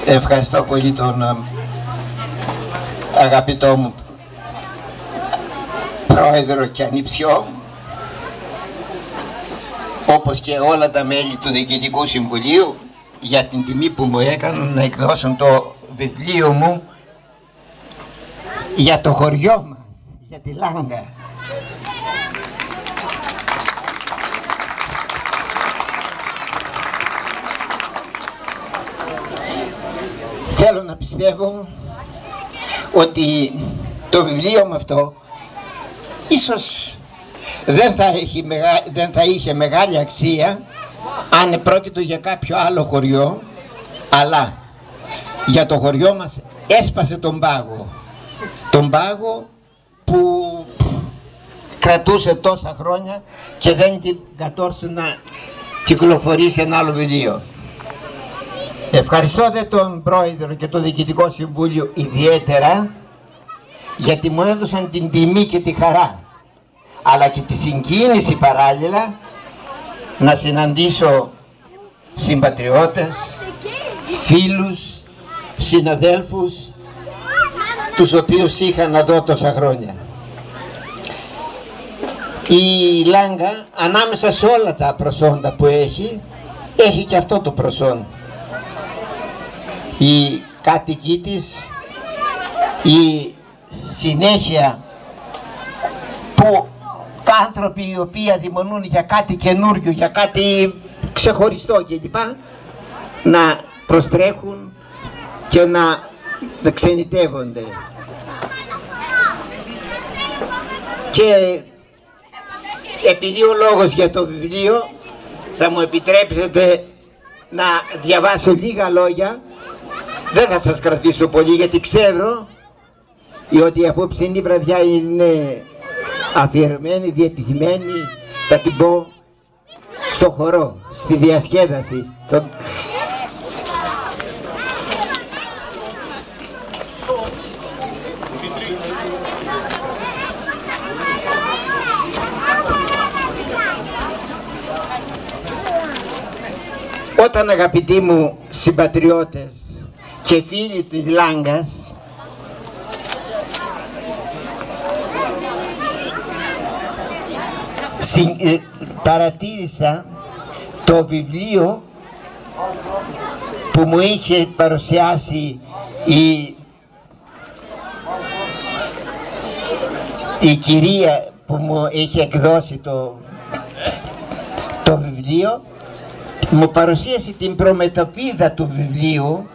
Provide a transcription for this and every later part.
Ευχαριστώ πολύ τον αγαπητό μου πρόεδρο και ανιψιό, όπως και όλα τα μέλη του Διοικητικού Συμβουλίου, για την τιμή που μου έκαναν να εκδώσουν το βιβλίο μου για το χωριό μας, για τη Λάγκα. Θέλω να πιστεύω ότι το βιβλίο μου αυτό ίσως δεν θα είχε μεγάλη αξία αν πρόκειται για κάποιο άλλο χωριό, αλλά για το χωριό μας έσπασε τον πάγο. Τον πάγο που κρατούσε τόσα χρόνια και δεν την κατόρθωσε να κυκλοφορήσει ένα άλλο βιβλίο. Ευχαριστώ τον πρόεδρο και το Διοικητικό Συμβούλιο ιδιαίτερα, γιατί μου έδωσαν την τιμή και τη χαρά, αλλά και τη συγκίνηση παράλληλα, να συναντήσω συμπατριώτες, φίλους, συναδέλφους, τους οποίους είχα να δω τόσα χρόνια. Η Λάγκα, ανάμεσα σε όλα τα προσόντα που έχει και αυτό το προσόν. Οι κάτοικοι της, η συνέχεια που άνθρωποι οι οποίοι αδειμονούν για κάτι καινούριο, για κάτι ξεχωριστό κλπ, να προστρέχουν και να ξενιτεύονται. Και επειδή ο λόγος για το βιβλίο, θα μου επιτρέψετε να διαβάσω λίγα λόγια. Δεν θα σας κρατήσω πολύ, γιατί ξέρω ότι η απόψινή βραδιά είναι αφιερωμένη, διατηθειμένη, θα την πω, στο χορό, στη διασκέδαση. Όταν, αγαπητοί μου συμπατριώτες και φίλοι της Λάγκας, παρατήρησα το βιβλίο που μου είχε παρουσιάσει η κυρία που μου είχε εκδώσει το βιβλίο, μου παρουσίασε την προμετωπίδα του βιβλίου,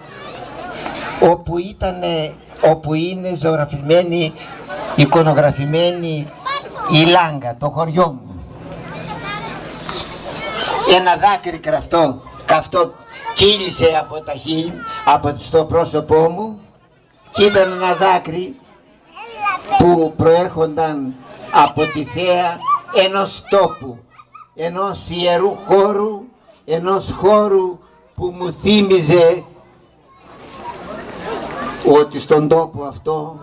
όπου είναι ζωγραφισμένη, εικονογραφημένη η Λάγκα, το χωριό μου. Ένα δάκρυ καυτό κύλησε στο πρόσωπό μου, και ήταν ένα δάκρυ που προέρχονταν από τη θέα ενός τόπου, ενός ιερού χώρου, ενός χώρου που μου θύμιζε ότι στον τόπο αυτό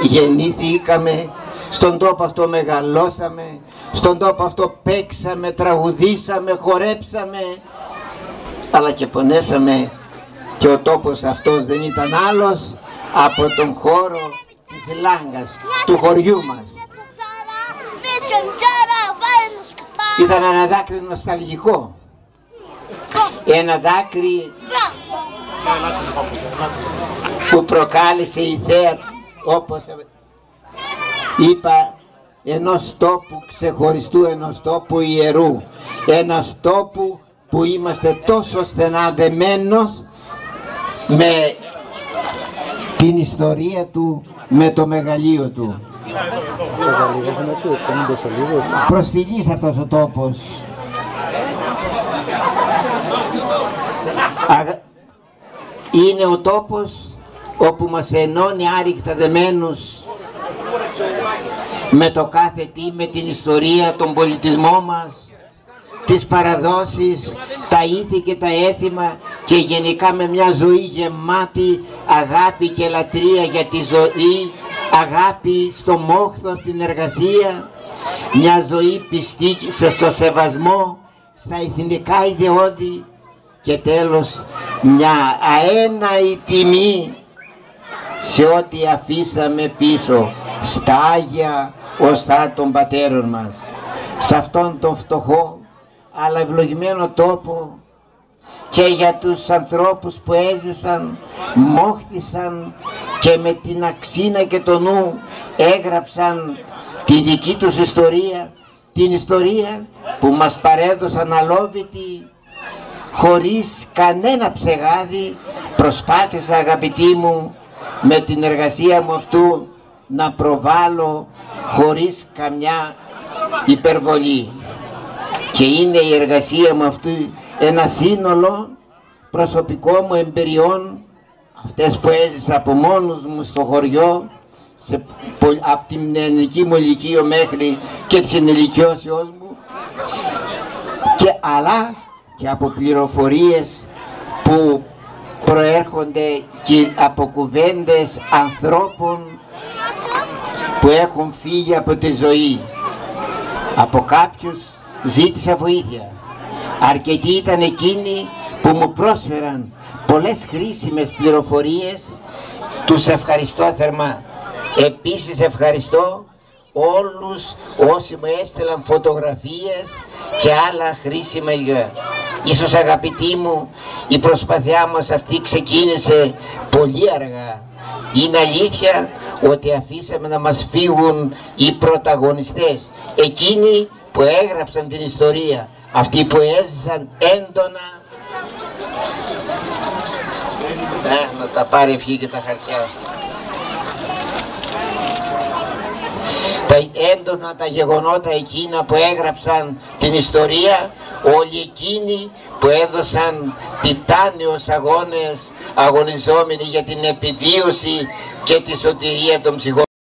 γεννήθηκαμε, στον τόπο αυτό μεγαλώσαμε, στον τόπο αυτό παίξαμε, τραγουδήσαμε, χορέψαμε, αλλά και πονέσαμε, και ο τόπος αυτός δεν ήταν άλλος από τον χώρο της Λάγκας, του χωριού μας. Ήταν ένα δάκρυ νοσταλγικό, ένα δάκρυ που προκάλεσε η θέα, όπως είπα, ενός τόπου ξεχωριστού, ενός τόπου ιερού, ένας τόπου που είμαστε τόσο στενά δεμένος με την ιστορία του, με το μεγαλείο του. Προσφυλής αυτός ο τόπος. Είναι ο τόπος όπου μας ενώνει άρρηκτα δεμένους με το κάθε τι, με την ιστορία, τον πολιτισμό μας, τις παραδόσεις, τα ήθη και τα έθιμα, και γενικά με μια ζωή γεμάτη αγάπη και λατρεία για τη ζωή, αγάπη στο μόχθο, στην εργασία, μια ζωή πιστή στο σεβασμό, στα εθνικά ιδεώδη, και τέλος μια αέναη τιμή σε ό,τι αφήσαμε πίσω στα Άγια οστά των πατέρων μας, σε αυτόν τον φτωχό αλλά ευλογημένο τόπο, και για τους ανθρώπους που έζησαν, μόχθησαν και με την αξίνα και το νου έγραψαν τη δική τους ιστορία, την ιστορία που μας παρέδωσαν αλόβητη, χωρίς κανένα ψεγάδι. Προσπάθησα, αγαπητοί μου, με την εργασία μου αυτού να προβάλλω χωρίς καμιά υπερβολή, και είναι η εργασία μου αυτή ένα σύνολο προσωπικών μου εμπειριών, αυτές που έζησα από μόνος μου στο χωριό, από την νεανική μου ηλικία μέχρι και της ενηλικιώσεώς μου, αλλά και από πληροφορίες που προέρχονται και από κουβέντες ανθρώπων που έχουν φύγει από τη ζωή. Από κάποιους ζήτησα βοήθεια. Αρκετοί ήταν εκείνοι που μου πρόσφεραν πολλές χρήσιμες πληροφορίες. Τους ευχαριστώ θερμά. Επίσης ευχαριστώ όλους όσοι μου έστειλαν φωτογραφίες και άλλα χρήσιμα υγρά. Ίσως, αγαπητοί μου, η προσπάθειά μας αυτή ξεκίνησε πολύ αργά. Είναι αλήθεια ότι αφήσαμε να μας φύγουν οι πρωταγωνιστές, εκείνοι που έγραψαν την ιστορία, αυτοί που έζησαν έντονα. Να τα πάρει ευχή και τα χαρτιά. Τα έντονα τα γεγονότα εκείνα που έγραψαν την ιστορία, όλοι εκείνοι που έδωσαν τιτάνιους αγώνες, αγωνιζόμενοι για την επιβίωση και τη σωτηρία των ψυχών.